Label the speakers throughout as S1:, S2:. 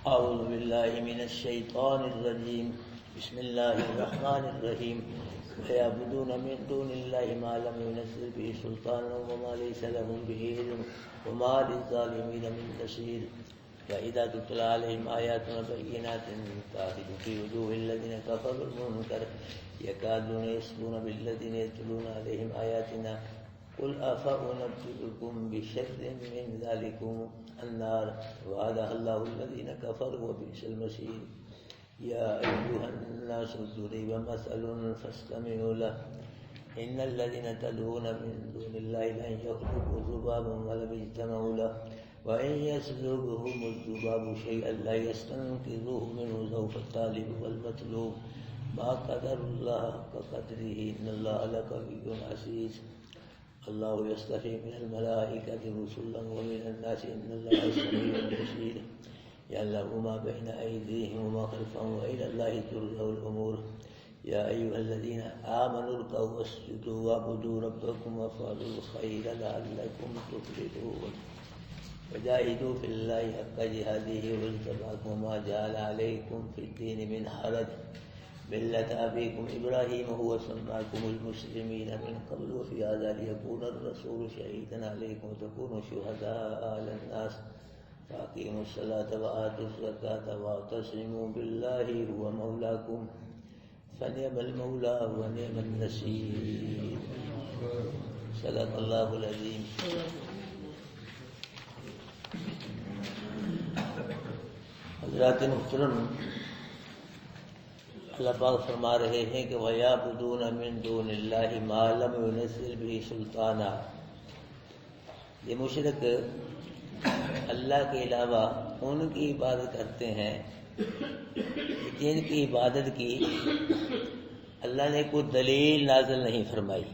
S1: أعوذ بالله من الشيطان الرجيم. بسم الله الرحمن الرحيم. ويعبدون من دون الله ما لم ينزل به سلطانا وما ليس لهم به علم وما للظالمين من نصير. وإذا تتلى عليهم آياتنا بينات تعرف في وجوه الذين كفروا المنكر يكادون يسطون بالذين يتلون عليهم آياتنا قل أفأنبئكم بشر من ذلكم النار وعدها الله الذين كفروا وبئس المصير. يا أيها الناس ضرب مثل فاستمعوا له إن الذين تدعون من دون الله لن يخلقوا ذبابا ولو اجتمعوا له وإن يسلبهم الذباب شيئا لا يستنقذوه منه ضعف الطالب والمطلوب ما قدر الله حق قدره إن الله لقوي عزيز. اللہ یصطفی من الملائکۃ رسلا ومن الناس ان اللہ سمیع بصیر. یعلم ما بین ایدیہم وما خلفہم وإلی اللہ ترجع الامور. یا ایھا الذین آمنوا ارکعوا واسجدوا واعبدوا ربکم وافعلوا الخیر لعلکم تفلحون. وجاہدوا فی اللہ حق جہادہ واجتباکم وما جعل علیکم فی الدین من حرج ملة أبيكم إبراهيم هو سماكم المسلمين من قبل وفي هذا ليكون الرسول شهيدا عليكم وتكونوا شهداء على الناس فأقيموا الصلاة وآتوا الزكاة واعتصموا بالله هو مولاكم فنعم المولى ونعم النصير. صدق الله العظيم. حضرات محترم، اللہ پاک فرما رہے ہیں کہ وَيَعْبُدُونَ مِن دُونِ اللَّهِ مَا لَمْ يُنَزِّلْ بِهِ سُلْطَانًا. یہ مشرک اللہ کے علاوہ ان کی عبادت کرتے ہیں جن کی عبادت کی اللہ نے کوئی دلیل نازل نہیں فرمائی.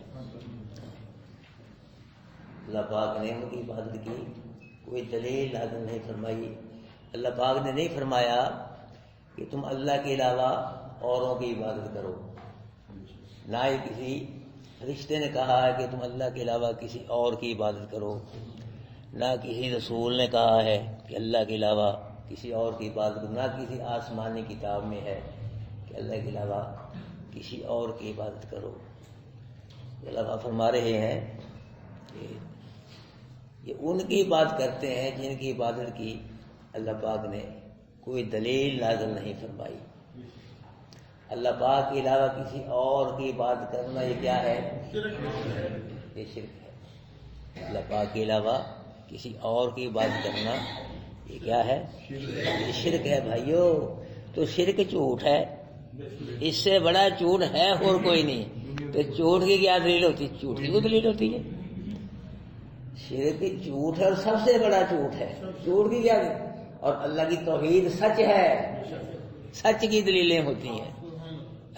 S1: اللہ پاک نے ان کی عبادت کی کوئی دلیل نازل نہیں فرمائی. اللہ پاک نے نہیں فرمایا کہ تم اللہ کے علاوہ اوروں کی عبادت کرو. نہ ہی کسی رشتے نے کہا ہے کہ تم اللہ کے علاوہ کسی اور کی عبادت کرو. نہ کسی رسول نے کہا ہے کہ اللہ کے علاوہ کسی اور کی عبادت کرو. نہ کسی آسمانی کتاب میں ہے کہ اللہ کے علاوہ کسی اور کی عبادت کرو. اللہ فرما رہے ہیں کہ یہ ان کی بات کرتے ہیں جن کی عبادت کی اللہ پاک نے کوئی دلیل نازل نہیں فرمائی. اللہ پاک کے علاوہ کسی اور کی عبادت کرنا یہ کیا ہے؟ یہ شرک ہے. اللہ پاک کے علاوہ کسی اور کی عبادت کرنا یہ کیا ہے؟ یہ شرک ہے بھائیو. تو شرک جھوٹ ہے، اس سے بڑا جھوٹ ہے اور کوئی نہیں. تو جھوٹ کی کیا دلیل ہوتی؟ جھوٹ کی کوئی دلیل ہوتی ہے؟ شرک جھوٹ ہے اور سب سے بڑا جھوٹ ہے. جھوٹ کی کیا؟ اور اللہ کی توحید سچ ہے، سچ کی دلیلیں ہوتی ہیں.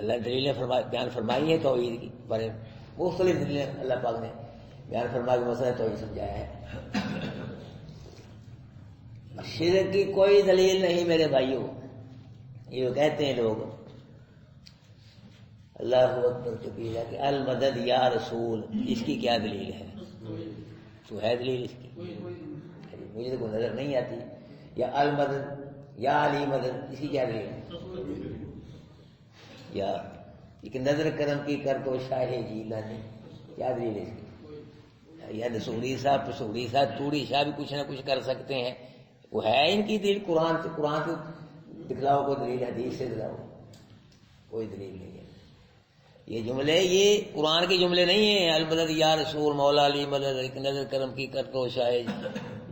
S1: اللہ دلیلیں بیان فرمائی ہے توحید کی، بڑے مختلف دلیلیں اللہ پاک نے بیان فرما کے مسئلہ توحید سمجھایا ہے. شرک کی کوئی دلیل نہیں میرے بھائیوں. یہ کہتے ہیں لوگ اللہ اکبر کبیرہ کہ المدد یا رسول، اس کی کیا دلیل ہے؟ تو ہے دلیل اس کی؟ مجھے تو کوئی نظر نہیں آتی. یا المدد یا علی مدد، اس کی کیا دلیل ہے؟ یا ایک نظر کرم کی کر تو شاہ جیلانی، کیا دلیل ہے اس کی؟ یا نصوری صاحب پسوری صاحب توڑی شاہ بھی کچھ نہ کچھ کر سکتے ہیں. وہ ہے ان کی دلیل؟ قرآن سے دکھلاؤ کوئی دلیل، حدیث سے دکھلاؤ. کوئی دلیل نہیں ہے. یہ جملے یہ قرآن کے جملے نہیں ہیں. المدد یا رسول مولا علی مدد، ایک نظر کرم کی کر تو شاہ،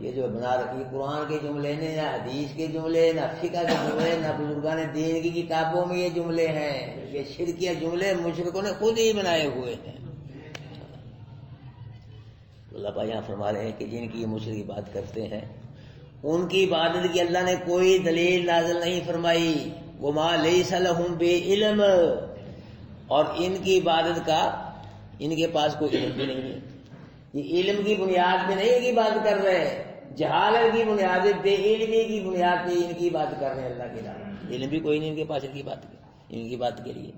S1: یہ جو بنا رکھی قرآن کے جملے نے، نہ حدیث کے جملے، نہ فقہ کے جملے، نہ بزرگان دین کی کتابوں میں یہ جملے ہیں. یہ شرکیہ جملے مشرکوں نے خود ہی بنائے ہوئے ہیں. اللہ پاک یہاں فرما رہے ہیں کہ جن کی مشرک بات کرتے ہیں ان کی عبادت کی اللہ نے کوئی دلیل نازل نہیں فرمائی. وما لیس لہم بعلم، اور ان کی عبادت کا ان کے پاس کوئی علم بھی نہیں ہے. یہ علم کی بنیاد پہ نہیں ان کی بات کر رہے ہیں، جہالت کی بنیاد پہ، بے علمی کی بنیاد پہ ان کی بات کر رہے ہیں اللہ کے علاوہ. علم بھی کوئی نہیں ان کے پاس ان کی بات کے لیے.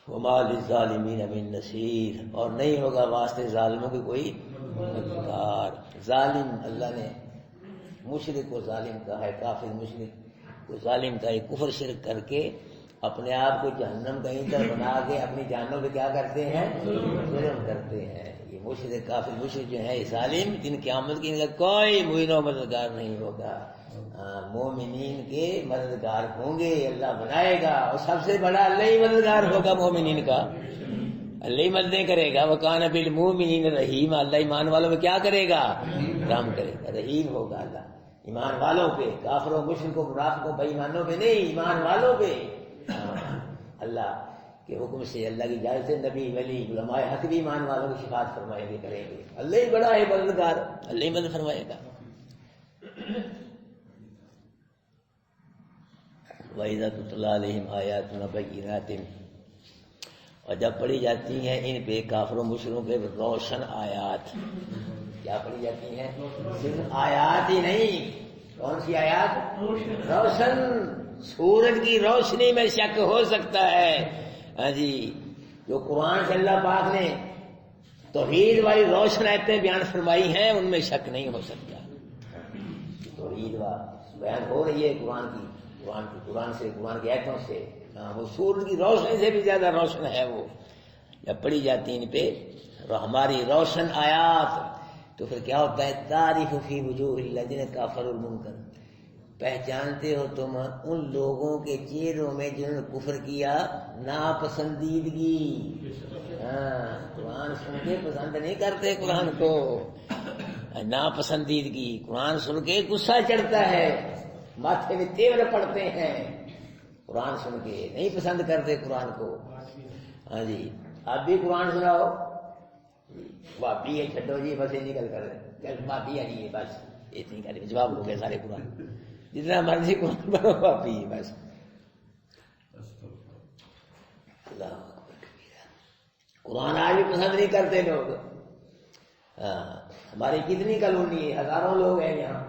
S1: وما للظالمین من نصیر، اور نہیں ہوگا واسطے ظالموں کی کوئی مددگار. ظالم اللہ نے مشرک کو ظالم کہا ہے، کافر مشرک کو ظالم کہا ہے، کفر شرک کر کے اپنے آپ کو جہنم کا ایندھن بنا کے اپنی جانوں پہ کیا کرتے ہیں؟ ظلم کرتے ہیں۔ یہ مشرک کافر مشرک جو ہے ظالم، جن قیامت کی ان کا کوئی معین و مددگار نہیں ہوگا۔ مومنین کے مددگار ہوں گے، اللہ بنائے گا، اور سب سے بڑا اللہ ہی مددگار ہوگا مومنین کا، اللہ ہی مددیں کرے گا۔ وَكَانَ بِالْمُؤْمِنِينَ رَحِيمًا، اللہ ایمان والوں پہ کیا کرے گا؟ رحم کرے گا، رحیم ہوگا اللہ ایمان والوں پہ، کافروں مشرکوں منافقوں بے ایمانوں پہ نہیں، ایمان والوں پہ۔ اللہ کے حکم سے، اللہ کی اجازت سے نبی ولی علماء حق بھی ایمان والوں کی شفاعت فرمائیں گے، کریں گے۔ اللہ ہی بڑا ہے مددگار، اللہ ہی مدد فرمائے گا۔ وَإِذَا تُتْلَىٰ عَلَيْهِمْ آيَاتُنَا بَيِّنَاتٍ، اور جب پڑھی جاتی ہیں ان پہ کافروں مشرکوں پہ روشن آیات، کیا پڑھی جاتی ہیں؟ صرف آیات ہی نہیں، کون سی آیات؟ روشن۔ سورج کی روشنی میں شک ہو سکتا ہے، ہاں جی، جو قرآن سے اللہ پاک نے توحید والی روشن آیتیں بیان فرمائی ہیں ان میں شک نہیں ہو سکتا۔ توحید بیان ہو رہی ہے قرآن کی آیتوں سے، وہ سورج کی روشنی سے بھی زیادہ روشن ہے۔ وہ جب پڑھی جاتی ان پہ ہماری روشن آیات تو پھر کیا ہوتا ہے؟ تعریف فی وجوہ الذین کفروا المنکر، پہچانتے ہو تم ان لوگوں کے چہروں میں جنہوں نے کفر کیا ناپسندیدگی۔ قرآن سن کے پسند نہیں کرتے قرآن کو، ناپسندیدگی، قرآن سن کے غصہ چڑھتا ہے، ماتھے میں تیور پڑتے ہیں، قرآن سن کے نہیں پسند کرتے قرآن کو۔ ہاں جی، آپ بھی قرآن سناؤ، بھابی ہے چھٹو جی، بس یہ نکل کر بھابی آ جی بس اتنی کر جواب ہو گئے سارے قرآن، جتنا مرضی قرآن پڑھو بھابی ہے بس۔ اللہ قرآن آج بھی پسند نہیں کرتے لوگ۔ ہماری کتنی کالونی ہے، ہزاروں لوگ ہیں یہاں،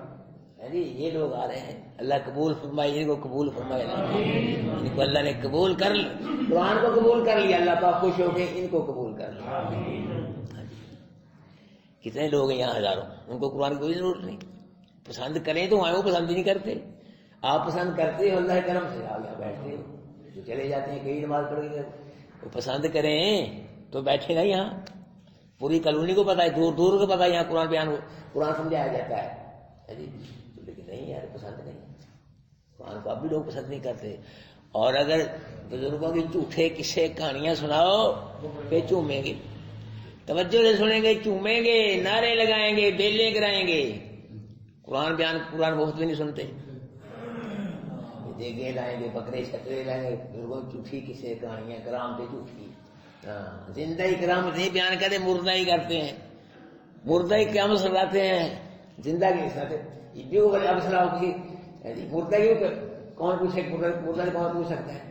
S1: جی یہ لوگ آ رہے ہیں، اللہ قبول فرمائے، ان کو قبول فرمائے، ان کو اللہ نے قبول کر لیا، قرآن کو قبول کر لیا، اللہ پاک خوش ہو کے ان کو قبول کر لیا۔ کتنے لوگ ہیں یہاں؟ ہزاروں، ان کو قرآن کی کوئی ضرورت نہیں، پسند کریں تو آئے، وہ پسند ہی نہیں کرتے۔ آپ پسند کرتے ہو اللہ کے کرم سے، آپ یہاں بیٹھتے ہو، جو چلے جاتے ہیں کئی نماز پڑھ کے، وہ پسند کریں تو بیٹھے نا یہاں، پوری کالونی کو پتا ہے، دور دور کو پتا ہے یہاں قرآن بیان ہو، قرآن سمجھایا جاتا ہے جی، لیکن نہیں یار، پسند نہیں، قرآن کو اب بھی لوگ پسند نہیں کرتے۔ اور اگر بزرگوں کی جھوٹے قصے کہانیاں سناؤ پھر چومیں گے، توجہ سے سنیں گے، چومیں گے، نعرے لگائیں گے، بیلے کرائیں گے۔ قرآن بیان، قرآن مفت بھی نہیں سنتے، دیگے لائیں گے، بکرے چھکرے لائیں گے، بزرگوں کی جھوٹی قصے کہانیاں، کرام پہ جھوٹی، زندہ ہی کرام نہیں بیان کرتے، مردہ ہی کرتے ہیں، مردہ ہی قیامت سناتے ہیں، زندہ کی نہیں سناتے۔ اب سناؤ کسی مردہ کی کون پوچھے، مردہ سے کون پوچھ سکتا ہے؟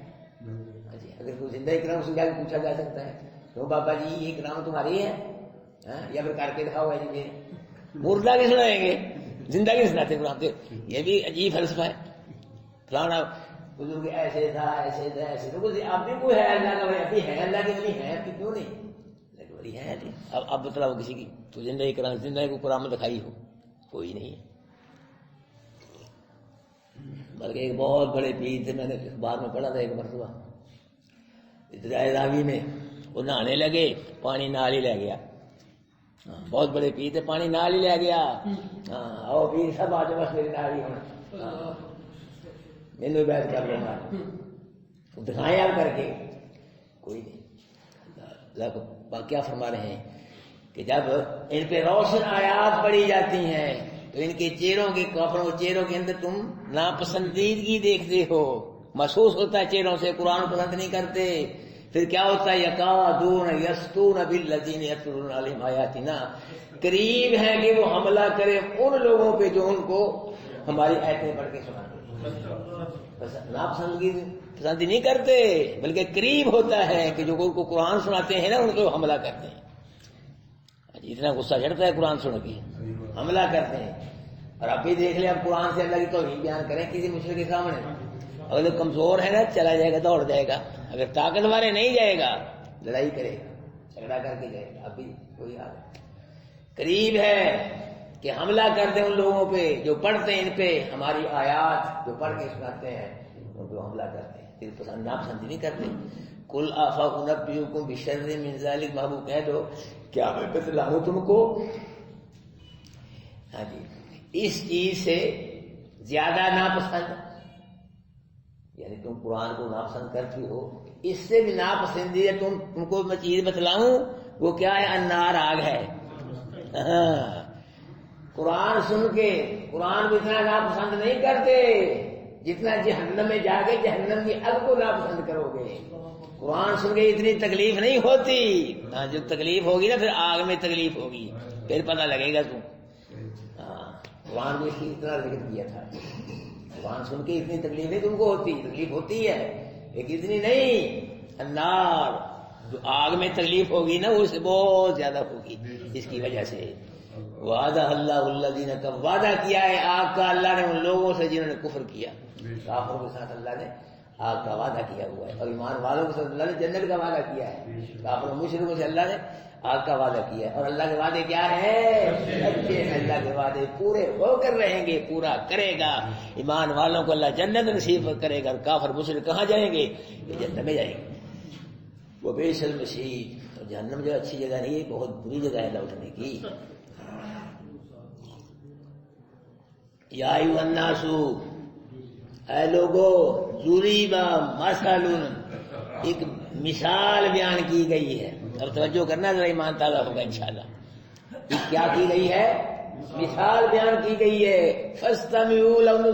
S1: اگر کوئی زندہ کرام سے جا کے پوچھا جا سکتا ہے تو بابا جی یہ کرام تمہاری ہے یا پھر کر کے دکھاؤ ہے جی، مردہ کی سنائیں گے، زندہ کی سناتے قرآن کے، یہ بھی عجیب فلسفہ ہے۔ فلانا بزرگ ایسے تھا ایسے تھا ایسے تھا، اب بھی کوئی ہے اللہ کا ولی، ابھی ہے اللہ کے ولی ہے، ابھی کیوں نہیں اللہ کے ولی ہے؟ اب بتلاؤ کسی کی تو زندہ کرام، زندہ کو قرآن میں دکھائی ہو، کوئی نہیں ہے۔ بلکہ ایک بہت بڑے پیر تھے، میں نے اخبار میں پڑھا تھا ایک مرتبہ، ادرائے راوی میں، وہ نہانے لگے، پانی نال ہی لے گیا، بہت بڑے پیر تھے، پانی نال ہی لے گیا، او پیر سب آ جاؤ بس میری نال ہی ہونا، مینو بیعت کر لوں گا، دکھائیں آپ کر کے، کوئی نہیں۔ اللہ کو کیا فرما رہے ہیں کہ جب ان پہ روشن آیات پڑھی جاتی ہیں تو ان کے چہروں کے، کافروں کے چہروں کے اندر تم ناپسندیدگی دیکھتے ہو، محسوس ہوتا ہے چہروں سے، قرآن پسند نہیں کرتے۔ پھر کیا ہوتا ہے؟ یکادون یسطون بالذین یتلون علیہم آیاتنا، قریب ہے کہ وہ حملہ کرے ان لوگوں پہ جو ان کو ہماری آیتیں پڑھ کے سناتے ہیں۔ ناپسندگی پسند نہیں کرتے، بلکہ قریب ہوتا ہے کہ جو ان کو قرآن سناتے ہیں نا ان کو حملہ کرتے ہیں، اتنا غصہ چڑھتا ہے قرآن سن کے، حملہ کرتے ہیں۔ اور اب بھی دیکھ لیں، اب قرآن سے اللہ کی توحید بیان کریں کسی مشرک کے سامنے، اگر کمزور ہے نا چلا جائے گا، دوڑ جائے گا، اگر طاقتور ہے نہیں جائے گا، لڑائی کرے گا، جھگڑا کر کے جائے گا۔ اب بھی کوئی حال قریب ہے کہ حملہ کر دیں ان لوگوں پہ جو پڑھتے ہیں ان پہ ہماری آیات، جو پڑھ کے سناتے ہیں ان پہ حملہ کرتے ہیں، پھر پسند ناپسند نہیں کرتے۔ قل افانبئکم بشر من ذلک، محبوب کہہ دو کیا میں بتلاؤں تم کو، ہاں جی، اس چیز سے زیادہ ناپسند، یعنی تم قرآن کو ناپسند کرتی ہو، اس سے بھی ناپسندی ہے تم کو میں چیز بتلاؤں، وہ کیا ہے؟ النار، آگ ہے۔ قرآن سن کے قرآن کو اتنا ناپسند نہیں کرتے جتنا جہنم میں جا کے جہنم کی آگ کو ناپسند کرو گے۔ قرآن سن کے اتنی تکلیف نہیں ہوتی، ہاں جو تکلیف ہوگی نا پھر آگ میں تکلیف ہوگی، پھر پتہ لگے گا تم۔ ہاں قرآن کو اس کی اتنا ذکر کیا تھا، قرآن سن کے اتنی تکلیف نہیں تم کو ہوتی، تکلیف ہوتی ہے لیکن اتنی نہیں۔ النار، جو آگ میں تکلیف ہوگی نا وہ سے بہت زیادہ ہوگی، اس کی وجہ سے۔ وعدہ اللہ الذین، کا وعدہ کیا ہے آگ کا اللہ نے ان لوگوں سے جنہوں نے کفر کیا، کافروں کے ساتھ اللہ نے آگ کا وعدہ کیا ہوا ہے، اور ایمان والوں کے ساتھ اللہ نے جنت کا وعدہ کیا ہے، کافروں مشرکوں سے اللہ نے آگ کا وعدہ کیا ہے۔ اور اللہ کے وعدے کیا ہے؟ اچھے ہیں، اللہ کے وعدے پورے ہو کر رہیں گے، پورا کرے گا۔ ایمان والوں کو اللہ جنت نصیب کرے گا، اور کافر مشرک کہاں جائیں گے؟ یہ جنت میں جائیں گے۔ وہ بئس المصیر، جہنم جو اچھی جگہ نہیں ہے، بہت بری جگہ ہے لوٹنے کی۔ یا ایھا الناس، اے لوگو، ضریب مثل، ایک مثال بیان کی گئی ہے، اب توجہ کرنا ذرا، ایمان تازہ ہوگا انشاءاللہ۔ کیا کی گئی ہے؟ مثال بیان کی گئی ہے۔ فاستمعوا لہو،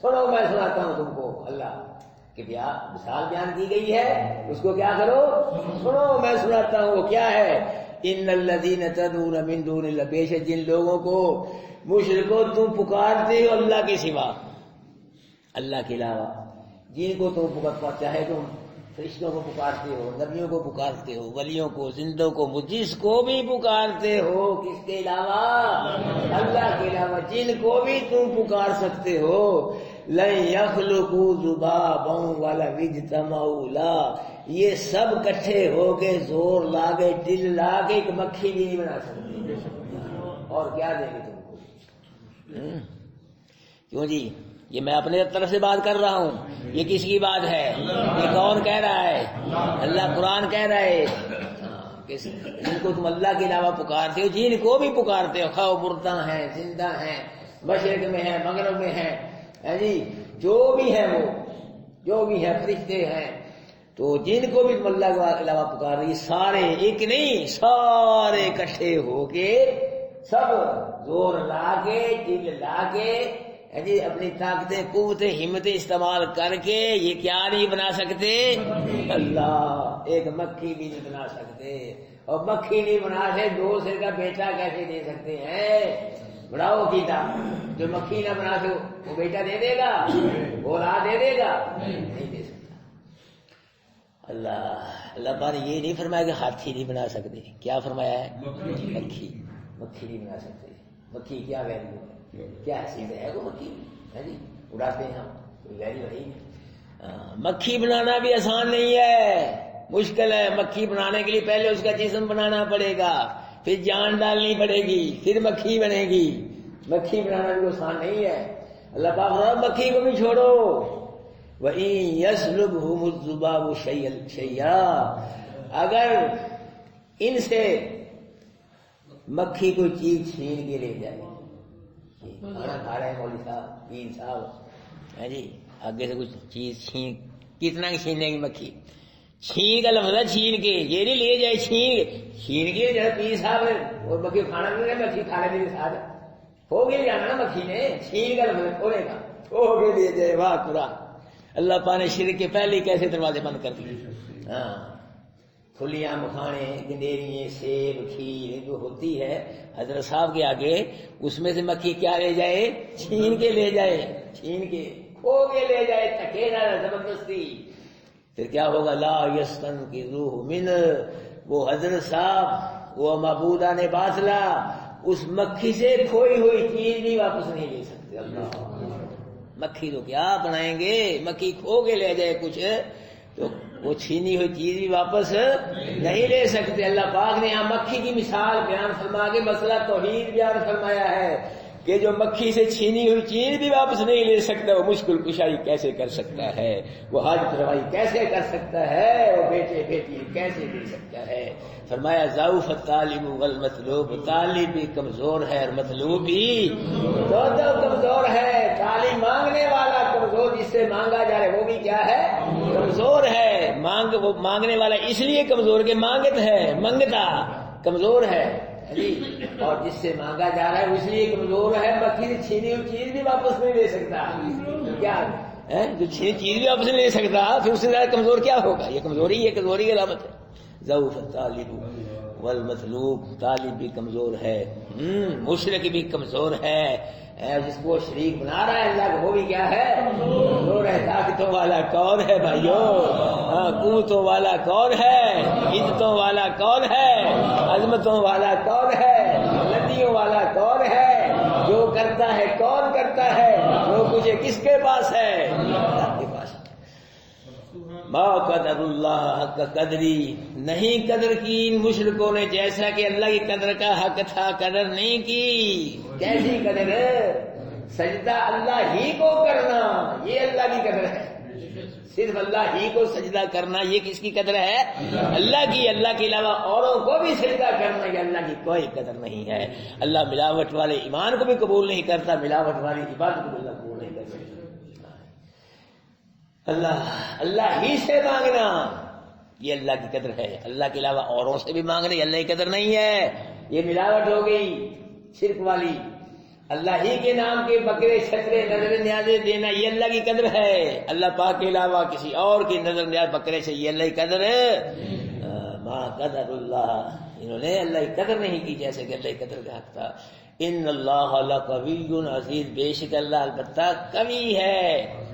S1: سنو میں سناتا ہوں تم کو، اللہ کہ مثال بیان کی گئی ہے، اس کو کیا کرو؟ سنو میں سناتا ہوں۔ وہ کیا ہے؟ ان الذین تدعون من دون اللہ، بے شک جن لوگوں کو مشرکو تم پکارتے ہو اللہ کے سوا، اللہ کے علاوہ، جن کو تم پکارتے، چاہے تم فرشتوں کو پکارتے ہو، نبیوں کو پکارتے ہو، ولیوں کو، زندوں کو، جس کو بھی پکارتے ہو، کس کے علاوہ؟ اللہ کے علاوہ، جن کو بھی تم پکار سکتے ہو، لن یخلقوا ذبابا ولو اجتمعوا له، یہ سب کٹھے ہو کے زور لا کے دل لا کے ایک مکھی بھی نہیں بنا سکتے، اور کیا دیں گے تم کو؟ کیوں جی؟ یہ میں اپنے طرف سے بات کر رہا ہوں، یہ کس کی بات ہے؟ یہ کون کہہ رہا ہے؟ اللہ قرآن کہہ رہا ہے، جن کو تم اللہ کے علاوہ پکارتے ہو، جن کو بھی پکارتے ہو، خواہ مردہ ہیں، زندہ ہیں، مشرق میں ہیں، مغرب میں ہیں، جی جو بھی ہے، وہ جو بھی ہے، فرشتے ہیں، تو جن کو بھی تم اللہ کے علاوہ پکار رہی، سارے، ایک نہیں، سارے اکٹھے ہو کے، سب زور لا کے، دل لا کے، جی اپنی طاقتیں، قوتیں، ہمتیں استعمال کر کے یہ کیا نہیں بنا سکتے؟ اللہ، ایک مکھی بھی نہیں بنا سکتے، اور مکھی نہیں بنا سکتے، 2 سر کا بیٹا کیسے دے سکتے ہیں؟ بڑاؤ کیتا، جو مکھی نہ بنا سکے وہ بیٹا دے دے گا، اولاد دے دے گا؟ نہیں دے سکتا۔ اللہ پاک نے یہ نہیں فرمایا کہ ہاتھی نہیں بنا سکتے، کیا فرمایا ہے؟ مکھی نہیں بنا سکتے۔ مکھی کیا ویلیو ہے، کیا حیثیت ہے؟ وہ مکھی ہے جی، اڑاتے ہیں ہم، کوئی ویلیو نہیں۔ مکھی بنانا بھی آسان نہیں ہے، مشکل ہے۔ مکھی بنانے کے لیے پہلے اس کا جسم بنانا پڑے گا، پھر جان ڈالنی پڑے گی، پھر مکھی بنے گی۔ مکھی بنانا بھی آسان نہیں ہے۔ اللہ پاک فرماتا ہے مکھی کو بھی چھوڑو، وَإِن يَسْلُبْهُمُ الذُّبَابُ شَيْئًا، اگر ان سے مکھی کوئی چیز چھین کے لے جائے، کھانا کھا رہے ہیں مولوی صاحب، پیر صاحب، ہے جی، آگے سے کچھ چیز چھین، کتنا چھیننے کی مکھی؟ چھین کا لفظ ہے، چھین کے، یہ نہیں لے جائے، چھین کے جو ہے پیر صاحب، اور مکھی کھانا نہیں ہے، مکھی کھانے کے ساتھ ہو گیا جانا نا مکھی نے، چھین کا لفظ کھولے گا، ہو کے لے جائے۔ واہ قرآن، اللہ پاک نے شرک کے پہلے کیسے دروازے بند کر دیے۔ ہاں، پھلیاں، مکھانے، گندیریاں، سیب، کھیر جو ہوتی ہے حضرت صاحب کے آگے، اس میں سے مکھی کیا لے جائے؟ چھین کے لے جائے، چھین کے کھو کے لے جائے، تھکے نہ زبردستی، پھر کیا ہوگا؟ لا یستنقذوہ من، وہ حضرت صاحب، وہ معبودان باطلہ اس مکھی سے کھوئی ہوئی چیز بھی واپس نہیں لے سکتے۔ اللہ، مکھی تو کیا بنائیں گے؟ مکھی کھو کے لے جائے کچھ تو وہ چھینی ہوئی چیز بھی واپس نہیں لے سکتے. اللہ پاک نے یہاں مکھی کی مثال بیان فرما کے مسئلہ توحید بیان فرمایا ہے کہ جو مکھی سے چھینی ہوئی چیز بھی واپس نہیں لے سکتا وہ مشکل کشائی کیسے کر سکتا ہے, وہ حاجت روائی کیسے کر سکتا ہے, وہ بیٹے بیٹی کیسے دے سکتا ہے. فرمایا ضعف الطالب والمطلوب, طالب بھی کمزور ہے اور مطلوب بھی دونوں کمزور ہے. تعلیم مانگنے والا کمزور, جس سے مانگا جا رہا ہے وہ بھی کیا ہے, کمزور ہے. وہ مانگنے والا اس لیے کمزور کہ مانگت ہے, منگتا کمزور ہے جی, اور جس سے مانگا جا رہا ہے اس لیے کمزور ہے. مکھی سے چھینی ہوئی چیز بھی واپس نہیں لے سکتا. کیا جو چھینی چیز بھی واپس نہیں لے سکتا پھر اس سے زیادہ کمزور کیا ہوگا؟ یہ کمزوری ہے, کمزوری کی علامت ہے. ضعف الطالب والمطلوب, طالب بھی کمزور ہے, مشرک بھی کمزور ہے, جس کو شریک بنا رہا ہے اللہ کو وہ بھی کیا ہے, کمزور ہے. طاقتوں والا کون ہے بھائیو, قوتوں والا کون ہے, عزتوں والا کون ہے, عظمتوں والا کون ہے, ندیوں والا کون ہے, جو کرتا ہے کون کرتا ہے, جو کچھ کس کے پاس ہے, اللہ کے پاس. ما قدر اللہ حق قدری, نہیں قدر کی ان مشرکوں نے جیسا کہ اللہ کی قدر کا حق تھا, قدر نہیں کی. کیسی قدر ہے؟ سجدہ اللہ ہی کو کرنا یہ اللہ کی قدر ہے. صرف اللہ ہی کو سجدہ کرنا یہ کس کی قدر ہے؟ اللہ کی. اللہ کے علاوہ اوروں کو بھی سجدہ کرنا یہ اللہ کی کوئی قدر نہیں ہے. اللہ ملاوٹ والے ایمان کو بھی قبول نہیں کرتا, ملاوٹ والی عبادت کو بھی اللہ قبول نہیں کرتا. اللہ ہی سے مانگنا یہ اللہ کی قدر ہے. اللہ کے علاوہ اوروں سے بھی مانگنا یہ اللہ کی قدر نہیں ہے, یہ ملاوٹ ہو گئی شرک والی. اللہ ہی کے نام کے بکرے چھترے نظر نیازیں دینا یہ اللہ کی قدر ہے. اللہ پاک کے علاوہ کسی اور کی نظر نیاز بکرے سے یہ اللہ کی قدر ہے. ما قدر اللہ, انہوں نے اللہ کی قدر نہیں کی جیسے کہ اللہ کی قدر کا حق تھا. ان اللہ لقوی عزیز, بے شک اللہ البتہ قوی ہے.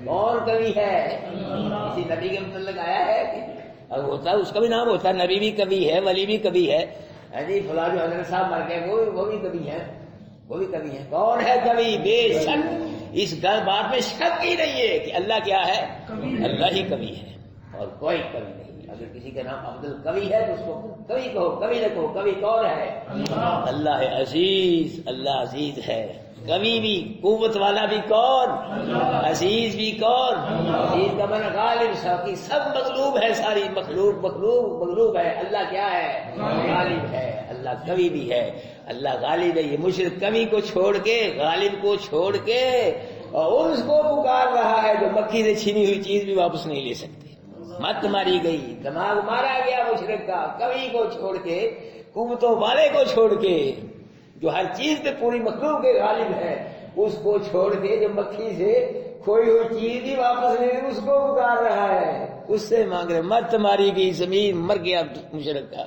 S1: کون قوی ہے؟ کسی نبی کے متعلق آیا ہے کہ ہوتا اس کا بھی نام ہوتا ہے, نبی بھی قوی ہے, ولی بھی قوی ہے. جی فلاں جو حضرت صاحب مر گئے وہ بھی قوی ہے, وہ بھی قوی ہے. کون ہے قوی؟ بے شک اس بات میں شک ہی نہیں ہے کہ اللہ کیا ہے, اللہ ہی قوی ہے اور کوئی قوی نہیں. اگر کسی کا نام عبد القوی ہے تو اس کو قوی کہو, قوی نہ کہو. قوی کون ہے؟ اللہ ہے عزیز, اللہ عزیز ہے. قوی بھی, قوت والا بھی کون؟ عزیز بھی کون؟ عزیز کا معنی غالب, سب مغلوب ہے, ساری مغلوب ہے. اللہ کیا ہے؟ غالب ہے. اللہ قوی بھی ہے, اللہ غالب ہے. یہ مشرک قوی کو چھوڑ کے, غالب کو چھوڑ کے اور اس کو پکار رہا ہے جو مکھی سے چھینی ہوئی چیز بھی واپس نہیں لے سکتے. مت ماری گئی, دماغ مارا گیا مشرک کا, قوی کو چھوڑ کے, قوتوں والے کو چھوڑ کے, جو ہر چیز پہ پوری مخلوق کے غالب ہے, اس کو چھوڑ کے جو مکھی سے کھوئی ہوئی چیز بھی واپس نہیں اس کو پکار رہا ہے, اس سے مانگ رہے. مت ماری گئی, زمین مر گیا مشرک کا.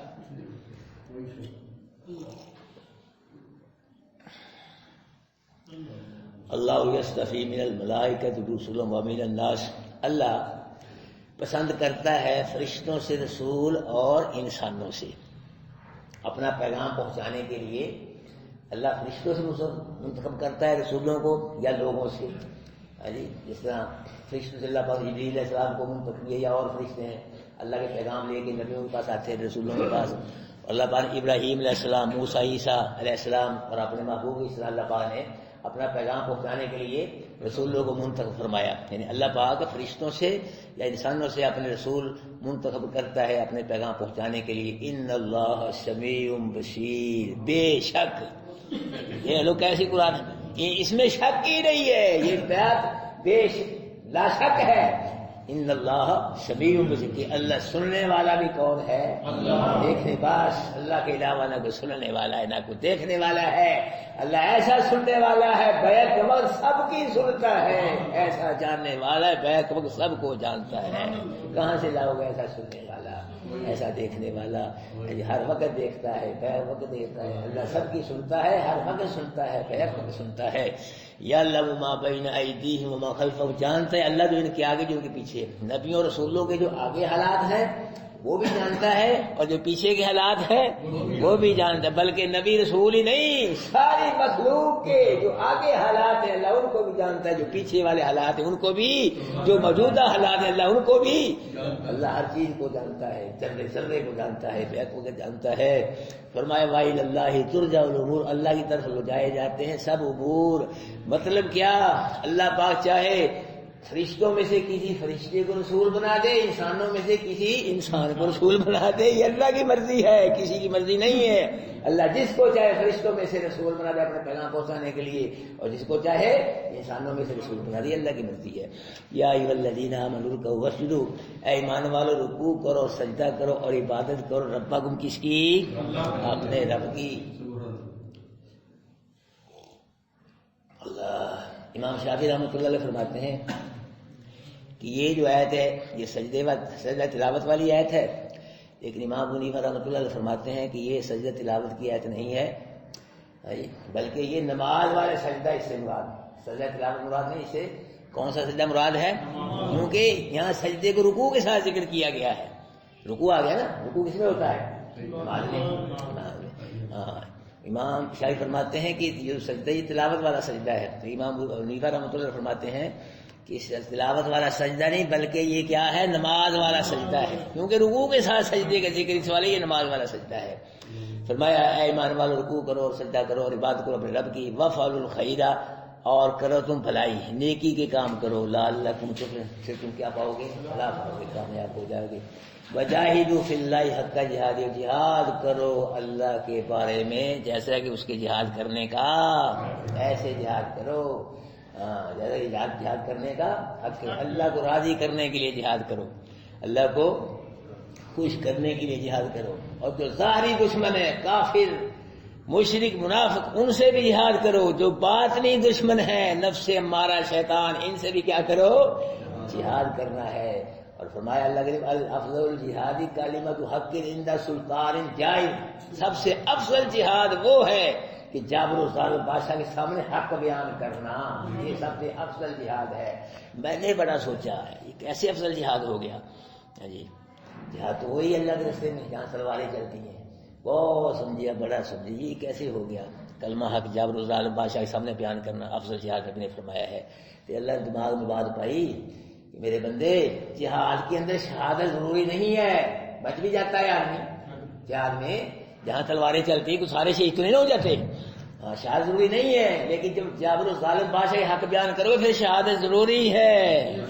S1: اللہ یستفی من الملائکۃ رسلا ومن الناس, اللہ پسند کرتا ہے فرشتوں سے رسول اور انسانوں سے. اپنا پیغام پہنچانے کے لیے اللہ فرشتوں سے منتخب کرتا ہے رسولوں کو یا لوگوں سے. جس طرح فرشتوں سے اللہ پاک جبریل علیہ السلام کو منتخب کیا, یا اور فرشتے ہیں اللہ کے پیغام لے کے نبیوں کے پاس آتے ہیں, رسولوں کے پاس. اللہ پاک ابراہیم علیہ السلام, موسیٰ, عیسیٰ علیہ السلام اور اپنے محبوب اس طرح اللہ پاک نے اپنا پیغام پہنچانے کے لیے رسولوں کو منتخب فرمایا. یعنی اللہ پاک فرشتوں سے یا انسانوں سے اپنے رسول منتخب کرتا ہے اپنے پیغام پہنچانے کے لیے. ان اللہ سمیع بصیر, بے شک. یہ لوگ کیسی قرآن ہے, اس میں شک ہی نہیں ہے, یہ بات بے لا شک ہے. ان اللہ سمیع بصیر, کہ اللہ سننے والا بھی کون ہے؟ دیکھنے. پاس اللہ کے علاوہ نہ کوئی سننے والا ہے نہ کوئی دیکھنے والا ہے. اللہ ایسا سننے والا ہے بیک وقت سب کی سنتا ہے, ایسا جاننے والا ہے بیک وقت سب کو جانتا ہے. کہاں سے لاؤ گے ایسا سننے والا, ایسا دیکھنے والا؟ ہر وقت دیکھتا ہے, بیک وقت دیکھتا ہے. اللہ سب کی سنتا ہے, ہر وقت سنتا ہے, بیک وقت سنتا ہے. یا اللہ ما بین ایدیہم وما خلفہم, جانتا ہے اللہ جو ان کے آگے جو ان کے پیچھے. نبیوں اور رسولوں کے جو آگے حالات ہیں وہ بھی جانتا ہے اور جو پیچھے کے حالات ہیں وہ بھی جانتا ہے، بلکہ نبی رسول ہی نہیں، ساری مخلوق کے جو آگے حالات ہیں اللہ ان کو بھی جانتا ہے، جو پیچھے والے حالات ہیں ان کو بھی، جو موجودہ حالات ہیں اللہ ان کو بھی، اللہ ہر چیز کو جانتا ہے، ذرے ذرے کو جانتا ہے، بیت کو جانتا ہے۔ فرمایا وَإِلَى اللَّهِ تُرْجَعُ الْأُمُورُ، اللہ کی طرف لجائے جاتے ہیں سب امور۔ مطلب کیا؟ اللہ پاک چاہے فرشتوں میں سے کسی فرشتے کو رسول بنا دے، انسانوں میں سے کسی انسان کو رسول بنا دے، یہ اللہ کی مرضی ہے، کسی کی مرضی نہیں ہے۔ اللہ جس کو چاہے فرشتوں میں سے رسول بنا دے اپنے پیغام پہنچانے کے لیے، اور جس کو چاہے انسانوں میں سے رسول بنا دے، اللہ کی مرضی ہے۔ یا ایھا الذین آمنوا ارکعوا واسجدوا، اے ایمان والو رکوع کرو، سجدہ کرو اور عبادت کرو، ربکم کس کی؟ اپنے رب کی۔ اللہ امام شافعی رحمۃ اللہ علیہ فرماتے ہیں کہ یہ جو آیت ہے یہ سجدہ تلاوت والی آیت ہے، لیکن امام ابو حنیفہ رحمۃ اللہ علیہ فرماتے ہیں کہ یہ سجدہ تلاوت کی آیت نہیں ہے، بلکہ یہ نماز والے سجدہ اس سے مراد ہے، سجدہ تلاوت مراد نہیں، اس سے کون سا سجدہ مراد ہے؟ کیونکہ یہاں سجدے کو رکوع کے ساتھ ذکر کیا گیا ہے، رکوع آ گیا نا، رکوع کس میں ہوتا ہے؟ نماز میں۔ ہاں امام شافعی فرماتے ہیں کہ جو سجدہ یہ تلاوت والا سجدہ ہے، تو امام ابو حنیفہ رحمۃ اللہ فرماتے ہیں کہ تلاوت والا سجدہ نہیں بلکہ یہ کیا ہے؟ نماز والا سجدہ ہے، کیونکہ رکوع کے ساتھ سجدے کا ذکر اس والے یہ نماز والا سجدہ ہے۔ فرمایا اے ایمان والو رکوع کرو اور سجدہ کرو اور عبادت کرو اپنے رب کی، وافعلوا الخیر، اور کرو تم بھلائی، نیکی کے کام کرو، لعلکم تفلحون، پھر تم کیا پاؤ گے؟ بھلا پاؤ گے، کامیاب ہو جاؤ گے۔ وجاہدوا فی اللہ حق جہاد، جہاد کرو اللہ کے بارے میں جیسا کہ اس کے جہاد کرنے کا، ایسے جہاد کرو جیسا کہ جہاد کرنے کا حق ہے، اللہ کو راضی کرنے کے لیے جہاد کرو، اللہ کو خوش کرنے کے لیے جہاد کرو، اور جو ظاہری دشمن ہے کافر مشرک منافق ان سے بھی جہاد کرو، جو باطنی دشمن ہے نفس امارہ شیطان ان سے بھی کیا کرو؟ جہاد کرنا ہے۔ اور فرمایا اللہ کے افضل الجہادی کلمۃ حق عند سلطان جائر، سب سے افضل جہاد وہ ہے کہ جابر و ظالم بادشاہ کے سامنے حق بیان کرنا، یہ سب سے افضل جہاد ہے۔ میں نے بڑا سوچا یہ کیسے افضل جہاد ہو گیا؟ جی جہاد تو وہی اللہ کے راستے میں جہاں تلواریں چلتی ہیں، بہت سمجھیا، بڑا سمجھے، یہ کیسے ہو گیا؟ کلمہ حق جابر و ظالم بادشاہ کے سامنے بیان کرنا افضل جہاد نے فرمایا ہے۔ تو اللہ نے دماغ میں بات پائی کہ میرے بندے جہاد کے اندر شہادت ضروری نہیں ہے، بچ بھی جاتا ہے آدمی جہاد میں، جہاں تلواریں چلتی تو سارے شہید تو نہیں ہو جاتے، شہادت ضروری نہیں ہے، لیکن جب جابر و ظالم بادشاہ حق بیان کرو پھر شہادت ضروری ہے،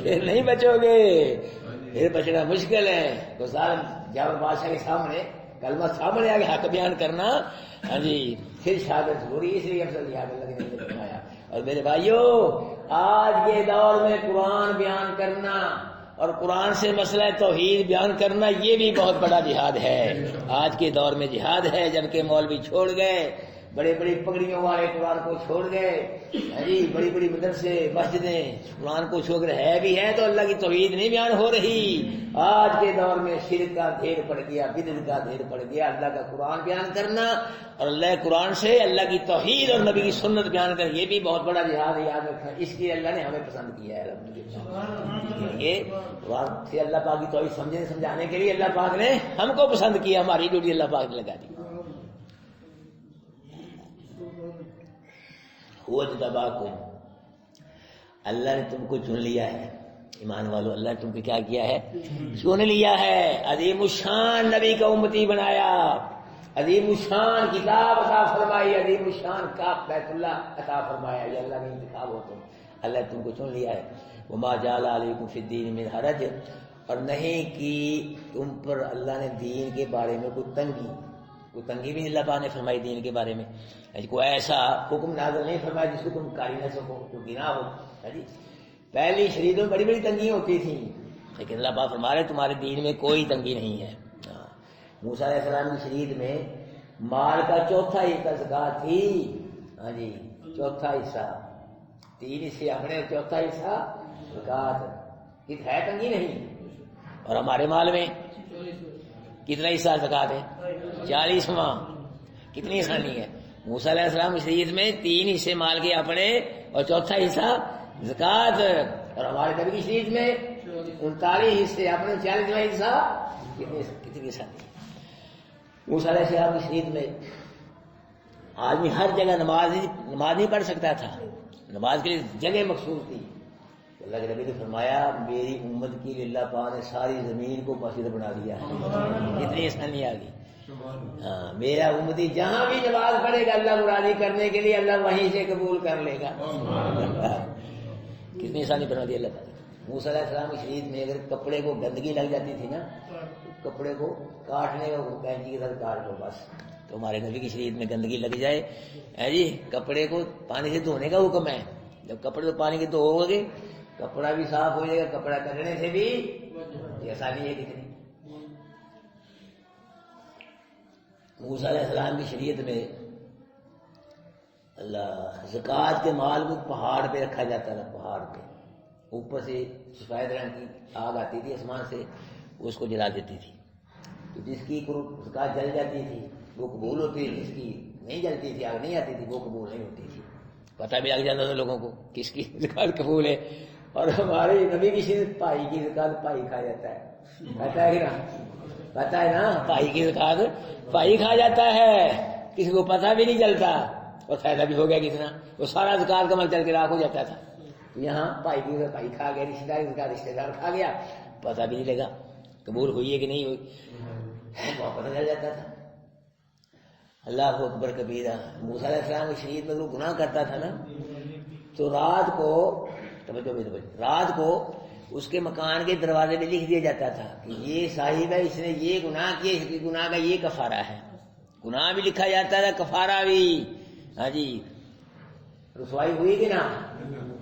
S1: پھر نہیں بچو گے، پھر بچنا مشکل ہے۔ تو ظالم جابر بادشاہ کے سامنے کلمہ سامنے آگے حق بیان کرنا، ہاں جی، پھر شہادت ضروری، اس لیے افضل جہاد اللہ نے فرمایا۔ اور میرے بھائیوں آج کے دور میں قرآن بیان کرنا اور قرآن سے مسئلہ توحید بیان کرنا یہ بھی بہت بڑا جہاد ہے۔ آج کے دور میں جہاد ہے، جبکہ مولوی چھوڑ گئے، بڑے بڑی پگڑیوں والے قرآن کو چھوڑ گئے، جی بڑی بڑی مدرسے مسجدیں قرآن کو چھوڑ کر ہے بھی ہے تو اللہ کی توحید نہیں بیان ہو رہی۔ آج کے دور میں شرک کا ڈھیر پڑ گیا، بدعت کا ڈھیر پڑ گیا، اللہ کا قرآن بیان کرنا اور اللہ قرآن سے اللہ کی توحید اور نبی کی سنت بیان کرنا یہ بھی بہت بڑا جہاد ہے، یاد رکھنا۔ اس لیے اللہ نے ہمیں پسند کیا ہے، یہ قرآن سے اللہ پاک کی توحید سمجھانے کے لیے اللہ پاک نے ہم کو پسند کیا، ہماری ڈیوٹی اللہ پاک نے لگا دی۔ اللہ نے تم کو چن لیا ہے، ایمان والو، اللہ نے تم کو کیا کیا ہے؟ چن لیا ہے، عظیم الشان نبی کا امتی بنایا، عظیم الشان کتاب عطا فرمائی، عظیم الشان کا بیت اللہ عطا فرمایا، یہ اللہ کا انتخاب ہو تم، اللہ نے تم کو چن لیا ہے۔ وما جعل علیکم فی الدین من حرج، اور نہیں کی تم پر اللہ نے دین کے بارے میں کوئی تنگی بھی اللہ پاک نے فرمائی دین کے بارے میں، کوئی ایسا حکم نازل نہیں فرمایا جس کو تم کاری نہ سکو، تو گنا ہو۔ پہلی شریعتوں میں بڑی بڑی تنگیاں ہوتی تھیں، لیکن اللہ پاک فرما رہے تمہارے دین میں کوئی تنگی نہیں ہے۔ موسیٰ علیہ السلام کی شریعت میں مال کا چوتھا حصہ زکات تھی، ہاں جی چوتھا حصہ، 3 حصے اپنے، چوتھا حصہ زکات، ہے تنگی نہیں۔ اور ہمارے مال میں کتنا حصہ زکات ہے؟ 40واں، کتنی آسانی ہے۔ موسیٰ علیہ السلام کی شریعت میں 3 حصے مال کے اپنے اور چوتھا حصہ زکات، اور ہمارے نبی کی شریعت میں 39 حصے اپنے، 40واں حصہ کتنی آسانی. موسیٰ علیہ السلام کی شریعت میں آدمی ہر جگہ نماز نہیں پڑھ سکتا تھا، نماز کے لیے جگہ مخصوص تھی. اللہ کے نبی نے فرمایا میری امت کے لیے اللہ پاک نے ساری زمین کو مسجد بنا دیا ہے. اتنی آسانی آ گئی. ہاں میرا امتی جہاں بھی نماز پڑھے گا اللہ مرادی کرنے کے لیے اللہ وہیں سے قبول کر لے گا. کتنی آسانی بنا دی اللہ تعالیٰ. موسیٰ علیہ السلام کی شریعت میں اگر کپڑے کو گندگی لگ جاتی تھی نا، کپڑے کو کاٹنے کا کینچی کے ساتھ کاٹ لو بس. تو ہمارے نبی کی شریعت میں گندگی لگ جائے جی کپڑے کو پانی سے دھونے کا حکم ہے. جب کپڑے کو پانی کے دھو گے کپڑا بھی صاف ہو جائے گا، کپڑا کٹنے سے بھی آسانی ہے کتنی. موسیٰ علیہ السلام کی شریعت میں اللہ زکوٰۃ کے مال کو پہاڑ پہ رکھا جاتا تھا. پہاڑ پہ اوپر سے سفید رنگ کی آگ آتی تھی آسمان سے، اس کو جلا دیتی تھی. تو جس کی زکوٰۃ جل جاتی تھی وہ قبول ہوتی تھی، جس کی نہیں جلتی تھی آگ نہیں آتی تھی وہ قبول نہیں ہوتی تھی. پتہ بھی لگ جاتا تھا لوگوں کو کس کی زکوٰۃ قبول ہے. اور ہمارے نبی کی شریعت پائی کی زکوٰۃ پائی کھا جاتا ہے. پتہ ہے نا، پتہ ہے نا پائی کی زکوٰۃ پائی کھا جاتا ہے، کسی کو پتہ بھی نہیں چلتا اور فائدہ بھی ہو گیا کتنا. وہ سارا زکوٰۃ کا مال چل کے راکھ ہو جاتا تھا. یہاں پائی کی پائی کھا گیا، رشتے دار کا رشتے دار کھا گیا، پتہ بھی نہیں لگا قبول ہوئی ہے کہ نہیں ہوئی، بہت پتہ چل جاتا تھا. اللہ اکبر کبیرہ. موسیٰ علیہ السلام کی شریعت میں وہ گناہ کرتا تھا نا تو رات کو اس کے مکان کے دروازے میں لکھ دیا جاتا تھا کہ یہ صاحب ہے، اس نے یہ گناہ کیا، اس کے گناہ کا یہ کفارہ ہے. گناہ بھی لکھا جاتا تھا، کفارہ بھی. ہاں جی رسوائی ہوئی کہ نہ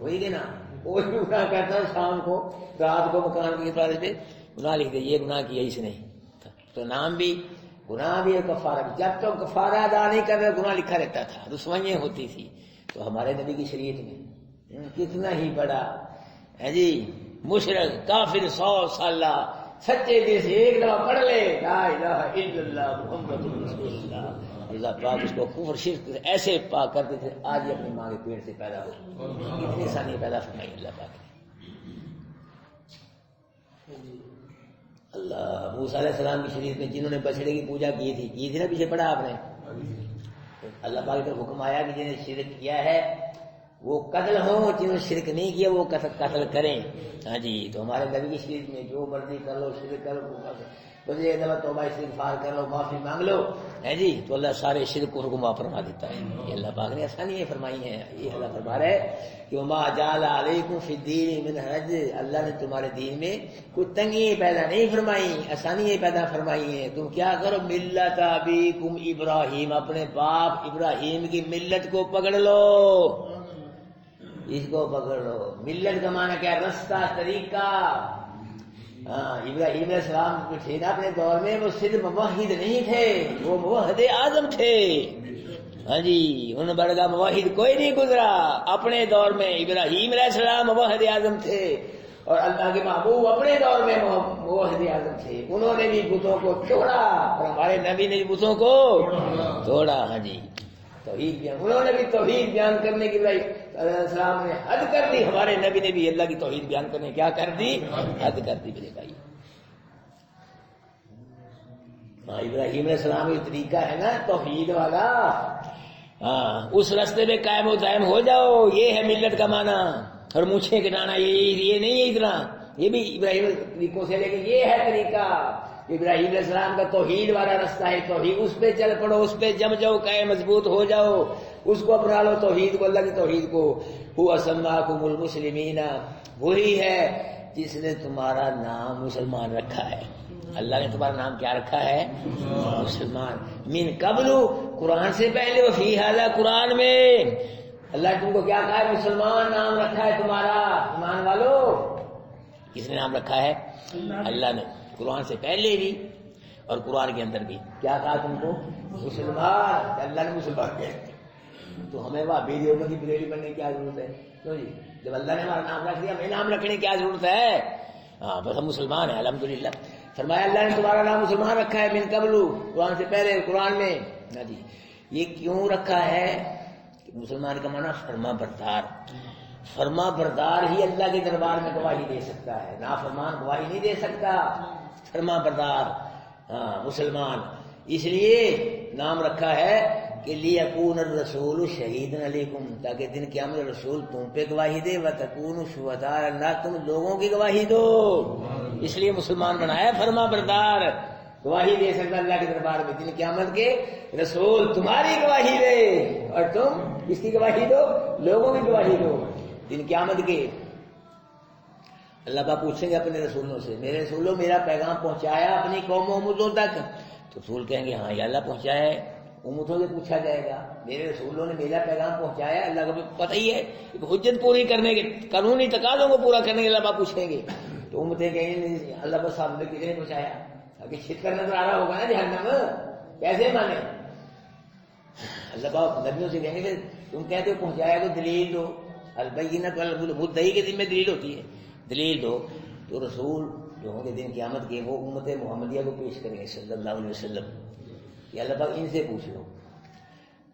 S1: ہوئی کہ نہ. کوئی بھی گناہ کرتا ہے شام کو رات کو مکان کے دروازے پہ گناہ لکھ دے یہ گناہ کیا اس نے، تو نام بھی گناہ بھی اور کفارہ بھی. جب تک کفارہ ادا نہیں کر رہے گناہ لکھا رہتا تھا، رسوائیاں ہوتی تھی. تو ہمارے نبی کی شریعت میں کتنا ہی بڑا ہے جی مشرک کافر 100 سالہ سچے دل سے ایک دفعہ پڑھ لے لا الہ الا اللہ محمد رسول اللہ، اللہ پاک اس کو کفر شرک ایسے پاک کرتے تھے آج ہی اپنی ماں کے پیٹ سے پیدا ہو. اتنی آسانی پیدا فرمائی اللہ پاک نے. اللہ موسیٰ علیہ السلام کی شریعت میں جنہوں نے بچڑے کی پوجا کی تھی نا، پیچھے پڑھا آپ نے. اللہ پاک کی طرف حکم آیا کہ جنہیں شرک کیا ہے وہ قتل ہوں، جنہوں نے شرک نہیں کیا وہ قتل کریں. ہاں جی تو ہمارے نبی کی شریعت میں جو مرضی کر لو، شرک کر لو، بس ایک دفعہ توبہ استغفار کر لو، معافی مانگ لو ہے جی تو اللہ سارے شرک کو معاف فرما دیتا ہے. یہ اللہ پاک نے آسانیاں فرمائی ہیں. یہ اللہ فرما رہا ہے کہ وما جعل علیکم فی الدین من حرج، اللہ نے تمہارے دین میں کوئی تنگی پیدا نہیں فرمائی، آسانیاں پیدا فرمائی ہیں. تم کیا کرو ملت ابیکم ابراہیم، اپنے باپ ابراہیم کی ملت کو پکڑ لو، اس کو پکڑ لو. ملت کا معنی کیا؟ رستہ، طریقہ. ابراہیم علیہ السلام جو تھے نا اپنے دور میں وہ صرف موحد نہیں تھے، وہ موحد اعظم تھے. ہاں جی ان بڑا موحد کوئی نہیں گزرا اپنے دور میں. ابراہیم علیہ السلام موحد اعظم تھے اور اللہ کے محبوب اپنے دور میں موحد اعظم تھے. انہوں نے بھی بتوں کو توڑا اور ہمارے نبی نے بھی بتوں کو توڑا. ہاں جی توحید بیان، انہوں نے بھی توحید بیان کرنے کی علیہ السلام نے حد کر دی، ہمارے نبی نے بھی اللہ کی توحید بیان کرنے کیا کر دی؟ حد کر دی میرے بھائی. ابراہیم علیہ السلام کا طریقہ ہے نا توحید والا، اس راستے میں قائم و دائم ہو جاؤ. یہ ہے ملت کا معنی. اور مونچھیں کٹانا یہ نہیں ہے اتنا، یہ بھی ابراہیم طریقوں سے، لیکن یہ ہے طریقہ ابراہیم علیہ السلام کا توحید والا راستہ ہے. توحید اس پہ چل پڑو، اس پہ جم جاؤ، قائم مضبوط ہو جاؤ، اس کو اپنا لو توحید کو، اللہ کی توحید کو. هو سماکم المسلمین، وہی ہے جس نے تمہارا نام مسلمان رکھا ہے. اللہ نے تمہارا نام کیا رکھا ہے؟ مسلمان. من قبل، قرآن سے پہلے، وفی ھذا، قرآن میں اللہ نے تم کو کیا کہا ہے؟ مسلمان نام رکھا ہے تمہارا. ایمان والو کس نے نام رکھا ہے؟ اللہ نے. قرآن سے پہلے بھی اور قرآن کے اندر بھی کیا کہا تم کو؟ مسلمان. اللہ نے مسلمان کیا. تو ہمیں وہاں بیڑیوں کی بریلی بننے کی کیا ضرورت ہے؟ کیوں جی جب اللہ نے ہمارا نام رکھ دیا ہمیں نام رکھنے کی کیا ضرورت ہے؟ ہاں بس ہم مسلمان ہیں الحمدللہ. فرمایا اللہ نے تمہارا نام مسلمان رکھا ہے من قبل، قرآن سے پہلے، قرآن میں. ہاں جی یہ کیوں رکھا ہے؟ مسلمان کا معنی فرما بردار. فرما بردار ہی اللہ کے دربار میں گواہی دے سکتا ہے، نافرمان گواہی نہیں دے سکتا. فرما بردار ہاں مسلمان، اس لیے نام رکھا ہے کہ لیکون الرسول شہیدا علیکم، تاکہ دن قیامت رسول تم پہ گواہی دے، وتکونوا شہداء علی اللہ، تم لوگوں کی گواہی دو. اس لیے مسلمان بنایا فرما بردار، گواہی دے سکتا اللہ کے دربار میں دن قیامت کے رسول تمہاری گواہی دے اور تم اس کی گواہی دو، لوگوں کی گواہی دو دن قیامت کے. اللہ پاک پوچھیں گے اپنے رسولوں سے، میرے رسولوں میرا پیغام پہنچایا اپنی قوم و امتوں تک؟ تو رسول کہیں گے ہاں یا اللہ پہنچایا ہے. امتوں سے پوچھا جائے گا میرے رسولوں نے میرا پیغام پہنچایا؟ اللہ کو پتہ ہی ہے، حجت پوری کرنے کے، قانونی تقاضوں کو پورا کرنے کے اللہ پاک پوچھیں گے. تو امتیں کہیں گے اللہ پاک صاحب نے کسی نے پہنچایا؟ ابھی چھت کر نظر آ رہا ہوگا نا جہنم، کیسے مانے؟ اللہ پاک نبیوں سے کہیں گے تم کہتے ہو پہنچایا تو دلیل دو، البینۃ المدعی کے ذمہ دلیل ہوتی ہے، دلیل دو. تو رسول جو ہوں گے دن قیامت کے وہ امت محمدیہ کو پیش کریں گے صلی اللہ علیہ وسلم کہ اللہ پاک ان سے پوچھ لو.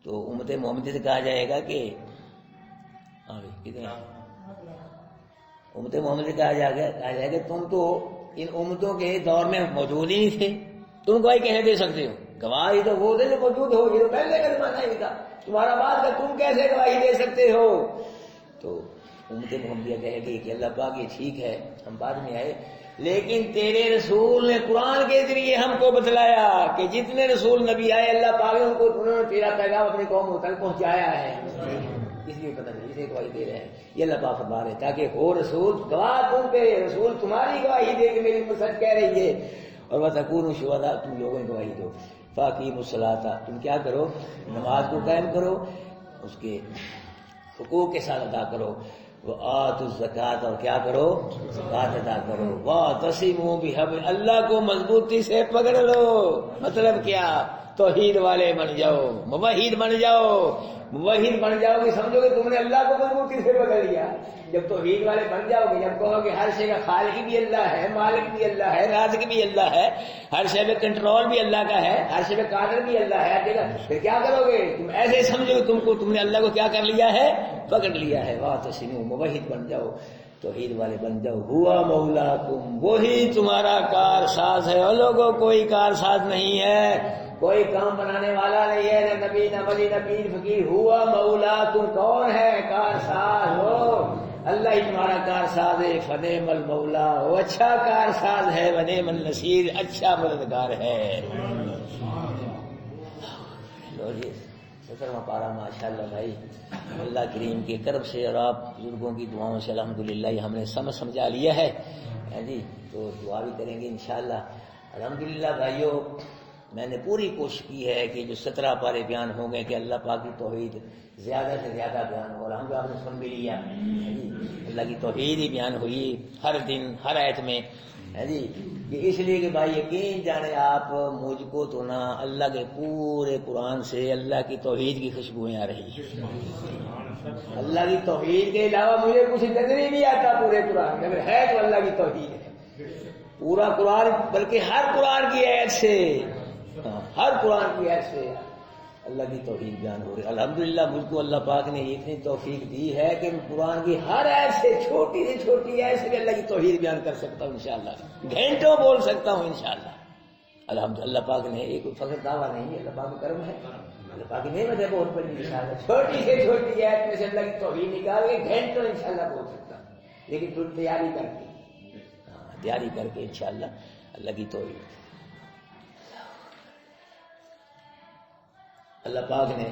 S1: تو امت محمدیہ سے کہا جائے گا کہ امت محمدیہ سے کہا جائے گا تم تو ان امتوں کے دور میں موجود ہی نہیں تھے، تم گواہی کیسے دے سکتے ہو؟ گواہی تو وہ تھے جو موجود ہو، یہ تو پہلے کا زمانہ ہی تھا، تمہارا بات کا تم کیسے گواہی دے سکتے ہو؟ تو امت محمدیہ کہے گی کہ اللہ پاک یہ ٹھیک ہے ہم بعد میں آئے، لیکن تیرے رسول نے قرآن کے ذریعے ہم کو بتلایا کہ جتنے رسول نبی آئے اللہ پاک نے ان کو انہوں نے تیرا پیغام اپنی قوم تک پہنچایا ہے، اس لیے پتہ نہیں اسے گواہی دے رہے ہیں. یہ اللہ پاک فرما رہے تاکہ ہو رسول گواہ تم پہ، رسول تمہاری گواہی دے کہ میری امت سچ کہہ رہی ہے، اور وتکونوا شہداء تم لوگوں کی گواہی دو. فاقیموا الصلاۃ تم کیا کرو؟ نماز کو قائم کرو، اس کے حقوق کے ساتھ ادا کرو. وآتوا الزکوٰۃ اور کیا کرو؟ زکوٰۃ ادا کرو. واعتصموا بحبل اللہ کو مضبوطی سے پکڑ لو. مطلب کیا؟ توحید والے بن جاؤ، موحد بن جاؤ. موحد بن جاؤ گے سمجھو کہ تم نے اللہ کو مضبوطی سے پکڑ لیا. جب توحید والے بن جاؤ گے، جب کہو کہ ہر شے کا خالق بھی اللہ ہے، مالک بھی اللہ ہے، رازق بھی اللہ ہے، ہر شے پہ کنٹرول بھی اللہ کا ہے، ہر شے پہ قادر بھی اللہ ہے، پھر کیا کرو گے؟ تم ایسے سمجھو کہ تم نے اللہ کو کیا کر لیا ہے؟ پکڑ لیا ہے. واعتصموا موحد بن جاؤ، توحید والے بن جاؤ. ہوا مولاکم وہی تمہارا کار ساز ہے. اور لوگوں کوئی کار ساز نہیں ہے، کوئی کام بنانے والا نہیں ہے، نہ نبی نہ ولی نہ پیر فقیر. ہوا مولاکم کون ہے کار ساز؟ ہو اللہ ہی تمہارا کار ساز ہے. فنعم المولا وہ اچھا کار ساز ہے، ونعم النصیر اچھا مددگار ہے. لو جی 17واں پارہ ماشاء اللہ بھائی، اللہ کریم کے کرم سے اور آپ بزرگوں کی دعاؤں سے الحمدللہ یہ ہم نے سمجھا لیا ہے جی. تو دعا بھی کریں گے انشاءاللہ. الحمدللہ بھائیو، میں نے پوری کوشش کی ہے کہ جو 17 پارے بیان ہو گئے کہ اللہ پاک کی توحید زیادہ سے زیادہ بیان ہو رہا. ہم آپ نے سن بھی لیا جی، اللہ کی توحید ہی بیان ہوئی ہر دن ہر آیت میں جی. یہ اس لیے کہ بھائی یقین جانے آپ مجھ کو تو نہ اللہ کے پورے قرآن سے اللہ کی توحید کی خوشبوئیں آ رہی ہیں. اللہ کی توحید کے علاوہ مجھے کچھ نظر ہی نہیں آتا پورے قرآن میں. اگر ہے تو اللہ کی توحید ہے پورا قرآن، بلکہ ہر قرآن کی آیت سے، ہر قرآن کی آیت سے اللہ کی توحید بیان ہو رہی ہے. الحمدللہ مجھ کو اللہ پاک نے اتنی توفیق دی ہے کہ قرآن کی ہر آیت سے، چھوٹی سے چھوٹی آیت سے بھی اللہ کی توحید بیان کر سکتا ہوں انشاءاللہ. گھنٹوں بول سکتا ہوں انشاءاللہ. الحمدللہ اللہ پاک نے ایک فقط دعویٰ نہیں ہے، اللہ پاک کا کرم ہے، اللہ پاک کی نعمت ہے بہت بڑی انشاءاللہ. چھوٹی سے چھوٹی آیت میں سے اللہ کی توحید نکال کے گھنٹوں انشاءاللہ بول سکتا ہوں، لیکن تیاری کر کے، تیاری کر کے انشاءاللہ اللہ کی توحید. اللہ پاک نے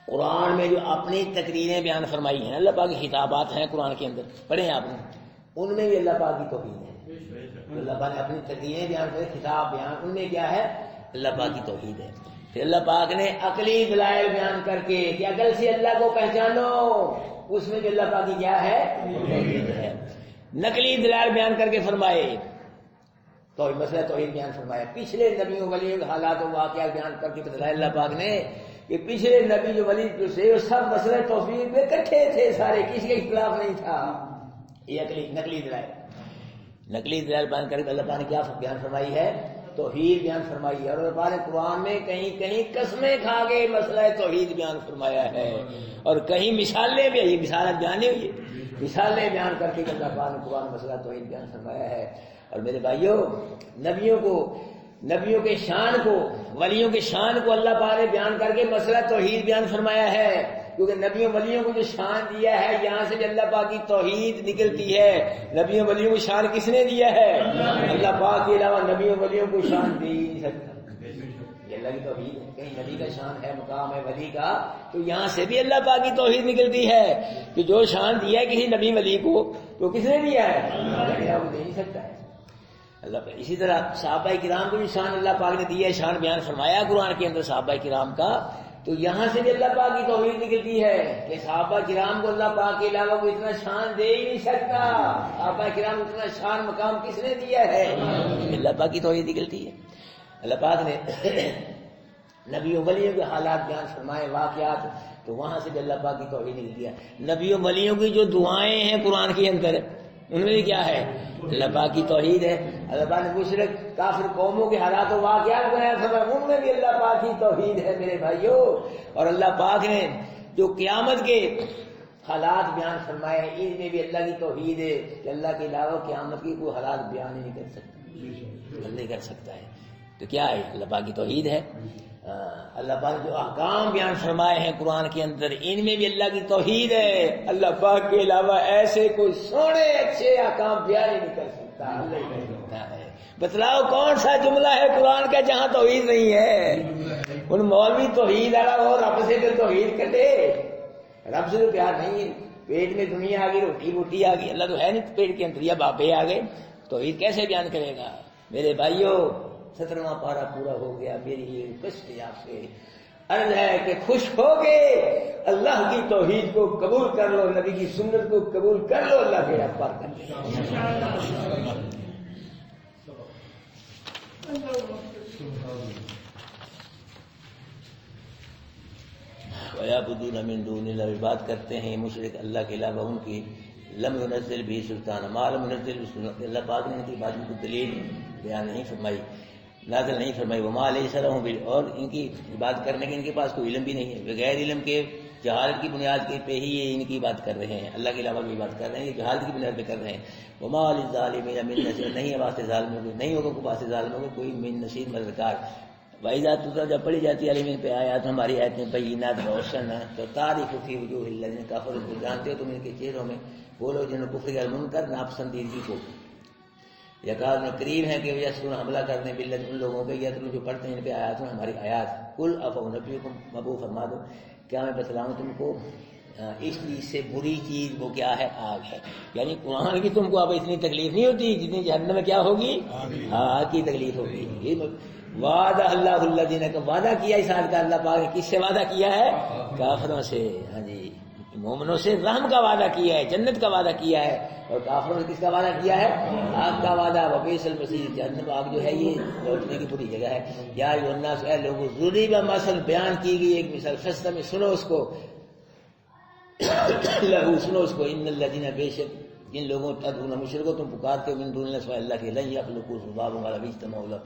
S1: قرآن میں جو اپنی تقریریں بیان فرمائی ہیں، اللہ پاک کی خطابات ہیں قرآن کے اندر، پڑھے ہیں آپ نے، ان میں بھی اللہ پاک کی توحید ہے. اللہ پاک نے اپنی تقریریں بیان کر خطاب بیان، ان میں کیا ہے؟ اللہ پاک کی توحید ہے. پھر اللہ پاک نے عقلی دلائل بیان کر کے کہ عقل سے اللہ کو پہچانو، اس میں بھی اللہ پاک کی کیا ہے؟ توحید ہے. نقلی دلائل بیان کر کے فرمائے تو مسئلہ توحید بیان فرمایا. پچھلے نبیوں ولیوں کے حالات و واقعات بیان کر کے بتلایا اللہ پاک نے کہ پچھلے نبی جو ولی جو سے سب مسئلہ توحید میں اکٹھے تھے سارے، کسی کا اختلاف نہیں تھا. یہ نقلی دلائل بیان کر کے اللہ پاک نے کیا بیان فرمائی ہے؟ توحید بیان فرمائی ہے. اور اللہ پاک نے قرآن میں کہیں قسمیں کھا کے مسئلہ توحید بیان فرمایا ہے، اور کہیں مثالیں بھی، یہ مثالیں بیان نہیں ہوئی، مثالیں بیان کر کے اللہ پاک نے قرآن مسئلہ توحید بیان فرمایا ہے. اور میرے بھائیوں، نبیوں کو نبیوں کے شان کو، ولیوں کے شان کو اللہ پاک نے بیان کر کے مسئلہ توحید بیان فرمایا ہے، کیونکہ نبیوں ولیوں کو جو شان دیا ہے یہاں سے بھی اللہ پاک کی توحید نکلتی ہے۔ نبیوں ولیوں کو شان کس نے دیا ہے؟ اللہ پاک کے علاوہ نبیوں ولیوں کو شان دے ہی نہیں سکتا، یہ اللہ کی توحید ہے۔ کہیں نبی کا شان ہے، مقام ہے ولی کا، تو یہاں سے بھی اللہ پاک کی توحید نکلتی ہے کہ جو شان دیا ہے کسی نبی ولی کو تو کس نے دیا ہے؟ اللہ کے علاوہ دے نہیں سکتا ہے اللہ پاک۔ اسی طرح صحابہ کرام کو بھی شان اللہ پاک نے دیا ہے، شان بیان فرمایا قرآن کے اندر صحابہ کرام کا، تو یہاں سے بھی اللہ پاک کی توحید نکلتی ہے کہ صحابہ کرام کو اللہ پاک کے علاوہ کوئی اتنا شان دے ہی نہیں سکتا۔ صحابہ کرام کو اتنا شان مقام کس نے دیا ہے؟ اللہ پاک کی توحید نکلتی ہے۔ اللہ پاک نے نبیوں ولیوں کے حالات بیان فرمائے، واقعات، تو وہاں سے بھی اللہ پاک کی توحید نکلتی ہے۔ نبیوں ولیوں کی جو دعائیں ہیں قرآن کے اندر، ان میں بھی کیا ہے؟ اللہ پاک کی توحید ہے۔ اللہ پاک نے مشرک کافر قوموں کے حالات و واقعات بیان فرمائے، ان میں بھی اللہ پاک کی توحید ہے میرے بھائیوں۔ اور اللہ پاک نے جو قیامت کے حالات بیان فرمائے ہیں، ان میں بھی اللہ کی توحید ہے کہ اللہ کے علاوہ قیامت کی کوئی حالات بیان ہی نہیں کر سکتا، نہیں کر سکتا ہے۔ تو کیا ہے؟ اللہ پاک کی توحید ہے۔ اللہ پاک جو احکام بیان فرمائے ہیں قرآن کے اندر، ان میں بھی اللہ کی توحید ہے۔ اللہ پاک کے علاوہ ایسے کوئی سونے اچھے احکام بیان ہی نہیں کر سکتا، اللہ ہی کر سکتا ہے۔ بتلاؤ کون سا جملہ ہے قرآن کا جہاں توحید نہیں ہے؟ ان مولوی توحید والا ہو، رب سے تو توحید کٹے، رب سے تو پیار نہیں ہے۔ پیٹ میں دنیا آ گئی، روٹی بوٹی آ گئی، اللہ تو ہے نہیں پیٹ کے اندر، یا باپے آ گئے، توحید کیسے بیان کرے گا؟ میرے بھائیوں 17واں پارہ پورا ہو گیا، میری یہ ریکویسٹ ہے آپ سے، عرض ہے کہ خوش ہو کے اللہ کی توحید کو قبول کر لو، نبی کی سنت کو قبول کر لو، اللہ بیڑا پار کر دے۔ وَيَعْبُدُونَ مِن دُونِ اللَّهِ، بات کرتے ہیں مشرک اللہ کے علاوہ ان کی، لم ينزل به سلطان، ما لم ينزل به سلطان، اللہ پاک نے ان کی بات کو دلیل بیان نہیں فرمائی، نازل نہیں فرمائی۔ وما ليس لهم به، اور ان کی بات کرنے کے ان کے پاس کوئی علم بھی نہیں ہے، بغیر علم کے جہالت کی بنیاد پہ ہی یہ ان کی بات کر رہے ہیں، اللہ کے علاوہ بھی بات کر رہے ہیں، یہ جہالت کی بنیاد پہ کر رہے ہیں۔ وما للظالمین من نصیر، نہیں ہے واسطے ظالموں کے، نہیں ہوگا کوئی واسطے ظالموں کے کوئی من نصیر مددگار۔ وَإِذَا تُتْلَىٰ، جب پڑھی جاتی ہے علیہ پہ آیات ہماری آیتیں بینات روشن، تو تعریف فی وجوہ الذین کفروا، کو جانتے ہو تم ان کے چہروں میں وہ لوگ جنہوں نے کفر کیا، منکر ناپسندیدگی کو، یقین قریب ہے کہ یسرون حملہ کرنے باللہ ان لوگوں کے، یتلون جو پڑھتے ہیں ان پہ آیات ہماری آیات۔ قل افنبئکم، مبو فرما دو کیا میں بتلاؤں تم کو اس چیز سے بری چیز وہ کیا ہے؟ آگ ہے۔ یعنی قرآن کی تم کو اب اتنی تکلیف نہیں ہوتی جتنی جہنم میں کیا ہوگی؟ آگ کی تکلیف ہوگی۔ یہ وعدہ اللہ الذین کا وعدہ کیا اس آیت کا اللہ پاک نے، کس سے وعدہ کیا ہے؟ کافروں سے، ہاں جی، مومنوں سے رحم کا وعدہ کیا ہے، جنت کا وعدہ کیا ہے، اور کافروں نے کس کا وعدہ کیا ہے؟ آگ کا وعدہ۔ وبئس المصیر، جہنم آگ جو ہے یہ لوٹنے کی بری جگہ ہے۔ یا ایھا الناس، اے لوگوں، ضریب مثل، بیان کی گئی ایک مثال، فاستمعوا، سنو اس کو، لہو، سنو اس کو، ان الذین، بے شک جن لوگوں تدعون، مشرکوں تم پکارتے ہو، من دون اللہ، سوائے اللہ کے، لن یخلقوا ذبابا ولو اجتمعوا لہ،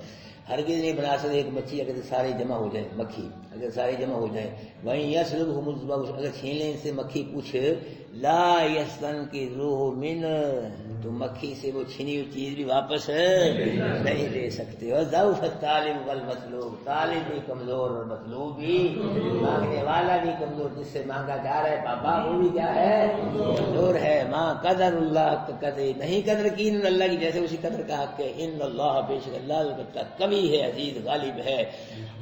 S1: ہرگز نہیں بنا سکتے ایک مچھی اگر سارے جمع ہو جائیں، مکھی اگر سارے جمع ہو جائیں، وہیں یسلبہم الذباب، اگر چھین لیں ان سے مکھی کچھ، لا یستنقذوہ من، تو مکھی سے وہ چھینی ہوئی چیز بھی واپس نہیں لے سکتے۔ اور ضعف الطالب والمطلوب، طالب بھی کمزور اور مطلوب بھی، مانگنے والا بھی کمزور، جس سے مانگا جا رہا ہے بابا وہ بھی کیا ہے؟ کمزور ہے۔ ماں قدر اللہ قدر، نہیں قدر کی اللہ کی جیسے اسی قدر کا حق ہے۔ ان اللہ، بے شک اللہ البتہ کبھی ہے، عزیز غالب ہے۔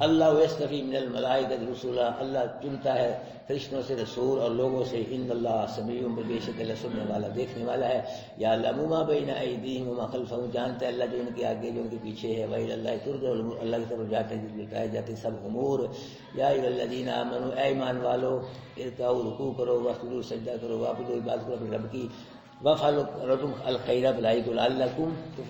S1: اللہ یصطفی من الملائکۃ رسولا، اللہ چنتا ہے فرشتوں سے رسول اور لوگوں سے۔ ان اللہ سمیع، بے شک اللہ سننے والا دیکھنے والا ہے۔ یا علم ما بین ایدیہم وما خلفہم، جانتا ہے اللہ جو ان کے آگے جو ان کے پیچھے ہے۔ وإلی اللہ ترجع الامور، اللہ کی طرف لوٹائے جاتے سب امور۔ یا ایھا الذین آمنوا، اے ایمان والو، ارکعوا، رکوع کرو، واسجدوا، سجدہ کرو، واعبدوا، عبادت کرو اپنے رب کی، وافعلوا الخیر، بھلائی کو، لعلکم،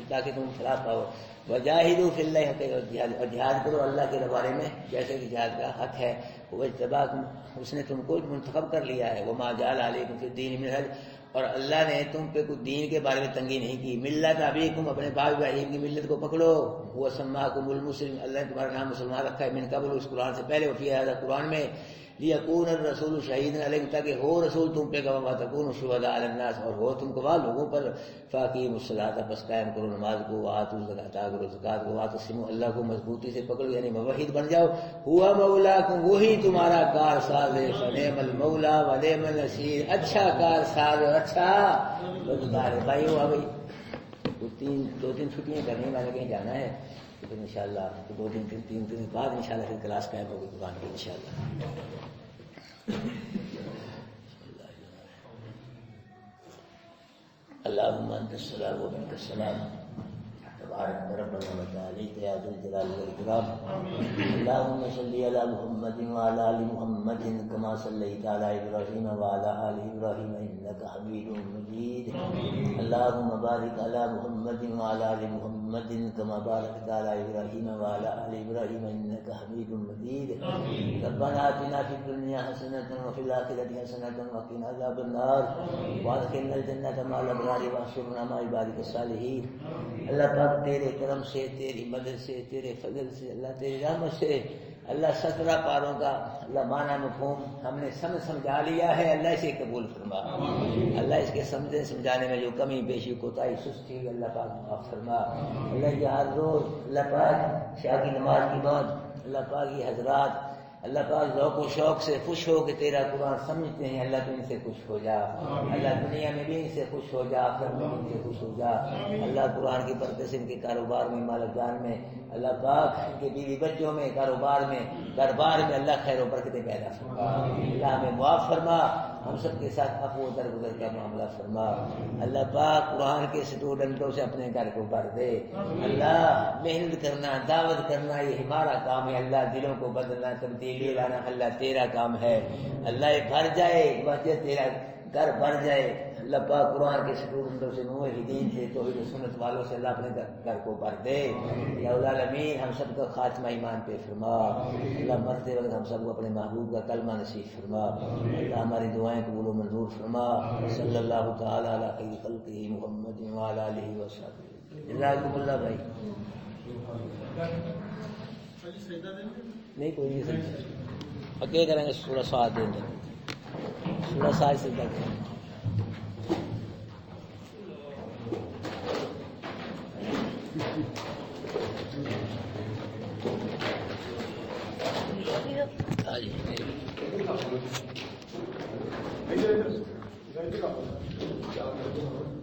S1: تاکہ تم فلاح پاؤ۔ وجاہدوا فی اللہ حق جہاد، اور جہاد کرو اللہ کے بارے میں جیسے کہ جہاد کا حق ہے۔ واجتباکم، اس نے تم کو منتخب کر لیا ہے۔ وما جعل علیکم فی الدین من حرج، اور اللہ نے تم پہ کچھ دین کے بارے میں تنگی نہیں کی۔ ملت ابیکم، اپنے باپ ابراہیم کی ملت کو پکڑو۔ وہ سماکم المسلم، اللہ نے تمہارا نام مسلمان رکھا ہے، من قبل، اس قرآن سے پہلے، وفی ہذا، قرآن میں، لیکون الرسول شہید علیکم تاکہ ہو رسول تم پہ گواہ وتکونوا شہداء علی الناس اور ہو تم گواہ لوگوں پر فاقیموا الصلاۃ بس قائم کرو نماز کو وآتوا الزکاۃ ادا کرو زکات کو واعتصموا اللہ کو مضبوطی سے پکڑو یعنی موحد بن جاؤ ہوا مولاکم وہی تمہارا کار ساز ہے فنعم المولا ونعم النصیر اچھا کار ساز اور اچھا مددگار ہے بھائی ہو گئی دو تین چھٹیاں کرنے والے کہیں جانا ہے تو انشاءاللہ دو تین دن بعد انشاءاللہ پھر کلاس قائم ہوگی قرآن کی انشاءاللہ اللہم انت السلام و منک السلام تبارک ربنا وتعالیت یا ذو الجلال والاکرام اللہم صلی علی محمد وعلی آل محمد کما صلیت علی ابراہیم وعلی آل ابراہیم انک حمید مجید اللہم بارک علی محمد وعلی آل محمد کما بارکت علی ابراہیم وعلی آل ابراہیم انک حمید مجید ربنا آتنا فی الدنیا حسنۃ وفی الآخرۃ حسنۃ وقنا عذاب النار وادخلنا الجنۃ مع الابرار واحشرنا مع عبادک الصالحین اللہ پاک تیرے کرم سے تیری مدد سے تیرے فضل سے اللہ تیری رحمت سے اللہ 17 پاروں کا اللہ معنی مفہوم ہم نے سمجھا لیا ہے اللہ اسے قبول فرما اللہ اس کے سمجھانے میں جو کمی بیشی کوتاہی سستی اللہ پاک معاف فرما اللہ یہ ہر روز اللہ پاک شاہ کی نماز کے بعد اللہ پاک یہ حضرات اللہ پاک ذوق و شوق سے خوش ہو کہ تیرا قرآن سمجھتے ہیں اللہ تو ان سے خوش ہو جا اللہ دنیا میں بھی ان سے خوش ہو جا آخرت میں ان سے خوش ہو جا اللہ قرآن کی برکت سے ان کے کاروبار میں مال جان میں اللہ پاک ان کے بیوی بچوں میں کاروبار میں دربار میں اللہ خیر و برکتیں پیدا فرما اللہ ہمیں معاف فرما ہم سب کے ساتھ عفو و درگزر کا معاملہ فرما اللہ پاک قرآن کے اسٹوڈنٹوں سے اپنے گھر کو بھر دے اللہ محنت کرنا دعوت کرنا یہ ہمارا کام ہے اللہ دلوں کو بدلنا تبدیلی لانا اللہ تیرا کام ہے اللہ یہ بھر جائے مسجد تیرا گھر بھر جائے اللہ پاک قرآن کے اسٹوڈنٹوں سے موحدین سے توحید و سنت والوں سے اللہ اپنے گھر کو بھر دے یا العالمین ہم سب کا خاتمہ ایمان پہ فرما اللہ مرتے وقت ہم سب کو اپنے محبوب کا کلمہ نصیب فرما اللہ ہماری دعائیں قبول و منظور فرما صلی اللہ تعالی علی خیر خلقہ محمد وعلی آلہ وصحبہ جزاکم اللہ بھائی نہیں کوئی نہیں سمجھا اکیلے کریں گے سورہ سعد دیں گے سورہ سعد سے کریں گے
S2: Thank you.